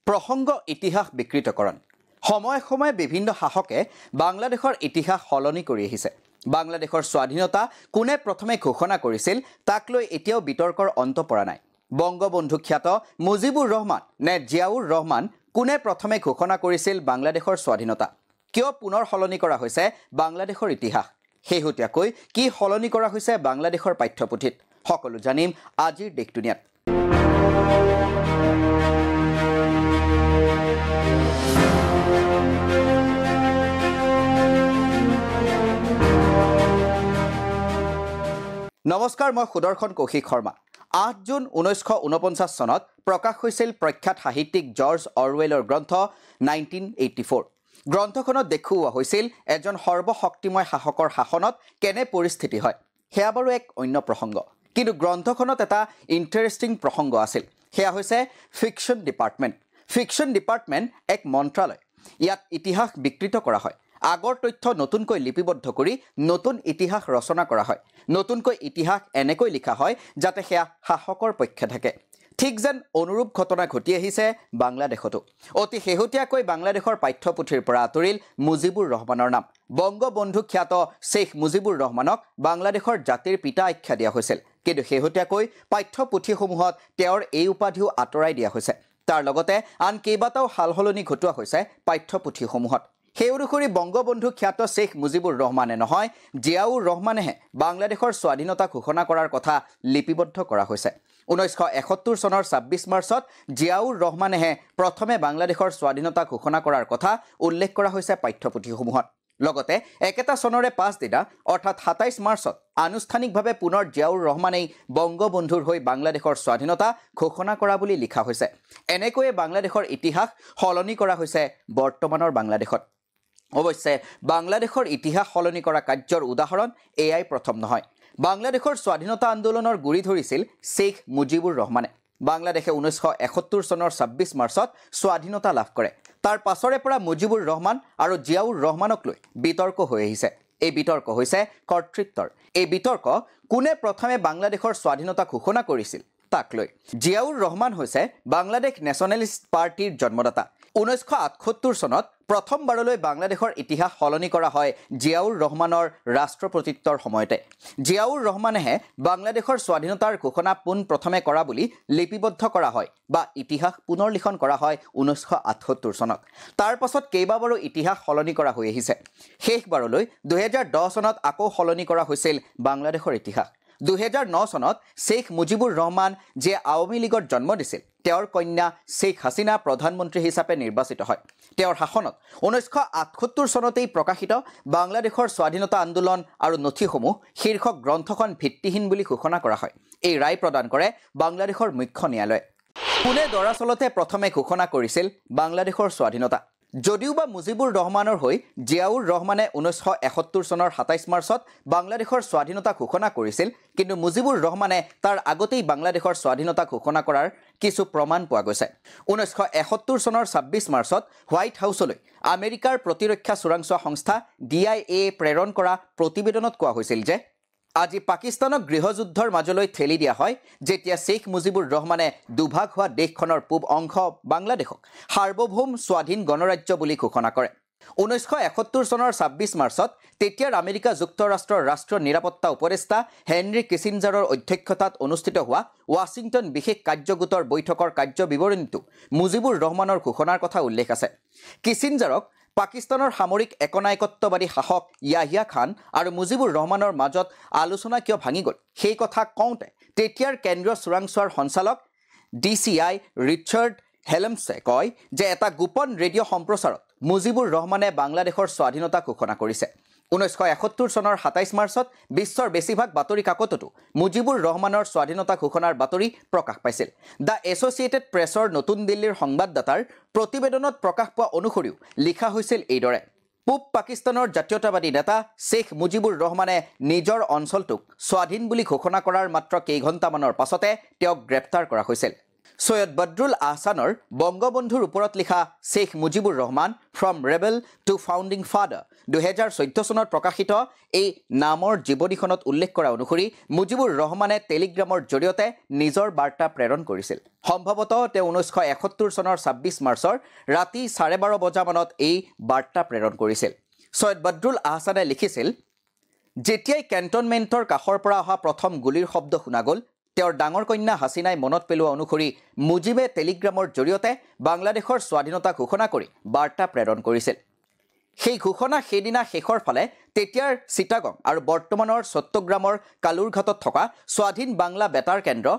প্ৰসংগ ইতিহাস বিকৃতকৰণ সময় সময় বিভিন্ন শাসকে বাংলাদেশৰ ইতিহাস সলনি কৰি আহিছে বাংলাদেশৰ স্বাধীনতা কোনে প্ৰথমে ঘোষণা কৰিছিল তাক লৈ এতিয়াও বিতৰ্কৰ অন্ত পৰা নাই বংগবন্ধু খ্যাত মুজিবুৰ ৰহমান নে জিয়াউৰ ৰহমান কোনে প্ৰথমে ঘোষণা কৰিছিল বাংলাদেশৰ স্বাধীনতা কিয় পুনৰ সলনি কৰা হৈছে বাংলাদেশৰ ইতিহাস হেহুতিয়াকৈ কি সলনি কৰা হৈছে বাংলাদেশৰ পাঠ্যপুথিত সকলো জানিম আজিৰ দেশ দুনিয়াত নমস্কাৰ মই সুদৰ্শন কৌশিক শৰ্মা 8 জুন 1949 চনত প্ৰকাশ হৈছিল প্ৰখ্যাত সাহিত্যিক জৰ্জ অৰৱেলৰ গ্ৰন্থ 1984 গ্ৰন্থখনত দেখুওৱা হৈছিল এজন সৰ্বশক্তিময় শাসকৰ শাসনত কেনে পৰিস্থিতি হয় হেয়া বাৰু এক অন্য প্ৰসংগ কিন্তু গ্ৰন্থখনত এটা ইন্টাৰেষ্টিং প্ৰসংগ আছিল হেয়া হৈছে ফিকশন ডিপাৰ্টমেণ্ট এক মন্ত্ৰালয় ইয়াত ইতিহাস বিকৃত কৰা হয় আগৰ তথ্য নতুনকৈ লিপিবদ্ধ কৰি নতুন ইতিহাস ৰচনা কৰা হয় নতুনকৈ ইতিহাস এনেকৈ লিখা হয় যাতে হেয়া শাসকৰ পক্ষে থাকে ঠিক যেন অনুৰূপ ঘটনা ঘটি আহিছে বাংলাদেশতো অতি হেহুতিয়াকৈ বাংলাদেশৰ পাঠ্যপুথিৰ পৰা আতৰিল মুজিবুৰ ৰহমানৰ নাম বংগবন্ধু খ্যাত শেখ মুজিবুৰ ৰহমানক বাংলাদেশৰ জাতিৰ পিতা আখ্যা দিয়া হৈছিল কিন্তু হেহুতিয়াকৈ পাঠ্যপুথিসমূহত তেওঁৰ এই উপাধিও আঁতৰাই দিয়া হৈছে তাৰ লগতে আন কেইবাটাও সালসলনি ঘটোৱা হৈছে পাঠ্যপুথিসমূহত সেই অনুসৰি বংগবন্ধু খ্যাত শেখ মুজিবুৰ ৰহমানে নহয় জিয়াউৰ ৰহমানেহে বাংলাদেশৰ স্বাধীনতা ঘোষণা কৰাৰ কথা লিপিবদ্ধ কৰা হৈছে 1971 চনৰ 26 মাৰ্চত জিয়াউৰ ৰহমানেহে প্ৰথমে বাংলাদেশৰ স্বাধীনতা ঘোষণা কৰাৰ কথা উল্লেখ কৰা হৈছে পাঠ্যপুথিসমূহত লগতে একেটা চনৰে 5 দিনা অৰ্থাৎ 27 মাৰ্চত আনুষ্ঠানিকভাৱে পুনৰ জিয়াউৰ ৰহমানেই বংগবন্ধুৰ হৈ বাংলাদেশৰ স্বাধীনতা ঘোষণা কৰা বুলি লিখা হৈছে এনেকৈয়ে বাংলাদেশৰ ইতিহাস সলনি কৰা হৈছে বৰ্তমানৰ বাংলাদেশত অৱশ্যে বাংলাদেশৰ ইতিহাস সলনি কৰা কাৰ্যৰ উদাহৰণ এয়াই প্ৰথম নহয় বাংলাদেশৰ স্বাধীনতা আন্দোলনৰ গুৰি ধৰিছিল শেখ মুজিবুৰ ৰহমানে বাংলাদেশে 1971 চনৰ 26 মাৰ্চত স্বাধীনতা লাভ কৰে তাৰ পাছৰে পৰা মুজিবুৰ ৰহমান আৰু জিয়াউৰ ৰহমানক লৈ বিতৰ্ক হৈ আহিছে এই বিতৰ্ক হৈছে কৰ্তৃত্বৰ এই বিতৰ্ক কোনে প্ৰথমে বাংলাদেশৰ স্বাধীনতা ঘোষণা কৰিছিল তাক লৈ জিয়াউৰ ৰহমান হৈছে বাংলাদেশ নেশ্যনেলিষ্ট পাৰ্টিৰ জন্মদাতা 1978 চনত প্ৰথমবাৰলৈ বাংলাদেশৰ ইতিহাস সলনি কৰা হয় জিয়াউৰ ৰহমানৰ ৰাষ্ট্ৰপতিত্বৰ সময়তে জিয়াউৰ ৰহমানেহে বাংলাদেশৰ স্বাধীনতাৰ ঘোষণা পোন প্ৰথমে কৰা বুলি লিপিবদ্ধ কৰা হয় বা ইতিহাস পুনৰ লিখন কৰা হয় 1978 চনত তাৰ পাছত কেইবাবাৰো ইতিহাস সলনি কৰা হৈ আহিছে শেষবাৰলৈ 2010 চনত আকৌ সলনি কৰা হৈছিল বাংলাদেশৰ ইতিহাস 2009 চনত শেখ মুজিবুৰ ৰহমান যে আওয়ামী লীগৰ জন্ম দিছিল তেওঁৰ কন্যা শেখ হাসিনা প্ৰধানমন্ত্ৰী হিচাপে নিৰ্বাচিত হয় তেওঁৰ শাসনত 1978 চনতেই প্ৰকাশিত বাংলাদেশৰ স্বাধীনতা আন্দোলন আৰু নথিসমূহ শীৰ্ষক গ্ৰন্থখন ভিত্তিহীন বুলি ঘোষণা কৰা হয় এই ৰায় প্ৰদান কৰে বাংলাদেশৰ মুখ্য ন্যায়ালয়ে কোনে দৰাচলতে প্ৰথমে ঘোষণা কৰিছিল বাংলাদেশৰ স্বাধীনতা যদিওবা মুজিবুৰ ৰহমানৰ হৈ জিয়াউৰ ৰহমানে 1971 চনৰ 27 মাৰ্চত বাংলাদেশৰ স্বাধীনতা ঘোষণা কৰিছিল কিন্তু মুজিবুৰ ৰহমানে তাৰ আগতেই বাংলাদেশৰ স্বাধীনতা ঘোষণা কৰাৰ কিছু প্ৰমাণ পোৱা গৈছে 1971 চনৰ 26 মাৰ্চত হোৱাইট হাউচলৈ আমেৰিকাৰ প্ৰতিৰক্ষা চোৰাংচোৱা সংস্থা DIA প্ৰেৰণ কৰা প্ৰতিবেদনত কোৱা হৈছিল যে আজি পাকিস্তানক গৃহযুদ্ধৰ মাজলৈ ঠেলি দিয়া হয় যেতিয়া শেখ মুজিবুৰ ৰহমানে দুভাগ হোৱা দেশখনৰ পূব অংশ বাংলাদেশক সাৰ্বভৌম স্বাধীন গণৰাজ্য বুলি ঘোষণা কৰে 1971 চনৰ 26 মাৰ্চত তেতিয়াৰ আমেৰিকা যুক্তৰাষ্ট্ৰৰ ৰাষ্ট্ৰীয় নিৰাপত্তা উপদেষ্টা হেনৰি কিচিঞ্জাৰৰ অধ্যক্ষতাত অনুষ্ঠিত হোৱা ৱাশ্বিংটন বিশেষ কাৰ্যগোটৰ বৈঠকৰ কাৰ্যবিৱৰণীটো মুজিবুৰ ৰহমানৰ ঘোষণাৰ কথা উল্লেখ আছে কিচিঞ্জাৰক পাকিস্তানৰ সামৰিক একনায়কত্ববাদী শাসক ইয়াহিয়া খান আৰু মুজিবুৰ ৰহমানৰ মাজত আলোচনা কিয় ভাঙি গ'ল সেই কথা কওঁতে তেতিয়াৰ কেন্দ্ৰীয় চোৰাংচোৱাৰ সঞ্চালক DCI ৰিচাৰ্ড হেলমছে কয় যে এটা গোপন ৰেডিঅ' সম্প্ৰচাৰত মুজিবুৰ ৰহমানে বাংলাদেশৰ স্বাধীনতা ঘোষণা কৰিছে 1971 চনৰ 27 মাৰ্চত বিশ্বৰ বেছিভাগ বাতৰি কাকততো মুজিবুৰ ৰহমানৰ স্বাধীনতা ঘোষণাৰ বাতৰি প্ৰকাশ পাইছিল দ্য এছ'চিয়েটেড প্ৰেছৰ নতুন দিল্লীৰ সংবাদদাতাৰ প্ৰতিবেদনত প্ৰকাশ পোৱা অনুসৰিও লিখা হৈছিল এইদৰে পূব পাকিস্তানৰ জাতীয়তাবাদী নেতা শেখ মুজিবুৰ ৰহমানে নিজৰ অঞ্চলটোক স্বাধীন বুলি ঘোষণা কৰাৰ মাত্ৰ কেইঘণ্টামানৰ পাছতে তেওঁক গ্ৰেপ্তাৰ কৰা হৈছিল সৈয়দ বদৰুল আহছানৰ বংগবন্ধুৰ ওপৰত লিখা Sheikh Mujibur Rahman from rebel to founding father 2014 চনত প্ৰকাশিত এই নামৰ জীৱনীখনত উল্লেখ কৰা অনুসৰি মুজিবুৰ ৰহমানে টেলিগ্ৰামৰ জৰিয়তে নিজৰ বাৰ্তা প্ৰেৰণ কৰিছিল। সম্ভৱতঃ তেওঁ 1971 চনৰ 26 মাৰ্চৰ ৰাতি 12:30 বজামানত এই বাৰ্তা প্ৰেৰণ কৰিছিল। সৈয়দ বদৰুল আহছানে লিখিছিল, যেতিয়াই কেণ্টনমেণ্টৰ কাষৰ পৰা অহা প্ৰথম গুলীৰ শব্দ শুনা গ'ল, তেওঁৰ ডাঙৰ কন্যা হাছিনাই মনত পেলোৱা অনুসৰি মুজিবে টেলিগ্ৰামৰ জৰিয়তে বাংলাদেশৰ স্বাধীনতা ঘোষণা কৰি বাৰ্তা প্ৰেৰণ কৰিছিল। সেই ঘোষণা সেইদিনা শেষৰ ফালে তেতিয়াৰ চিটাগং আৰু বৰ্তমানৰ চট্টগ্ৰামৰ কালুৰঘাটত থকা স্বাধীন বাংলা বেতাৰ কেন্দ্ৰ,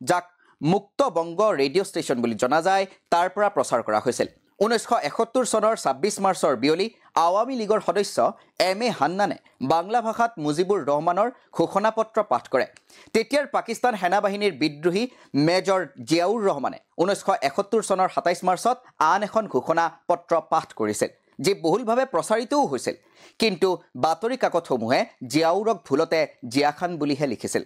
যাক মুক্ত বংগ ৰেডিঅ' ষ্টেচন বুলি জনা যায়, তাৰ পৰা প্ৰচাৰ কৰা হৈছিল। 1971 চনৰ 26 মাৰ্চৰ বিয়লি আৱামী লীগৰ সদস্য এম.এ. হান্নানে বাংলা ভাষাত মুজিবুৰ ৰহমানৰ ঘোষণাপত্ৰ পাঠ কৰে। তেতিয়াৰ পাকিস্তান সেনাবাহিনীৰ বিদ্ৰোহী মেজৰ জিয়াউৰ ৰহমানে 1971 চনৰ 27 মাৰ্চত আন এখন ঘোষণাপত্ৰ পাঠ কৰিছিল, যি বহুলভাৱে প্ৰচাৰিতও হৈছিল। কিন্তু বাতৰি কাকতসমূহে জিয়াউৰক ভুলতে জিয়া খান বুলিহে লিখিছিল।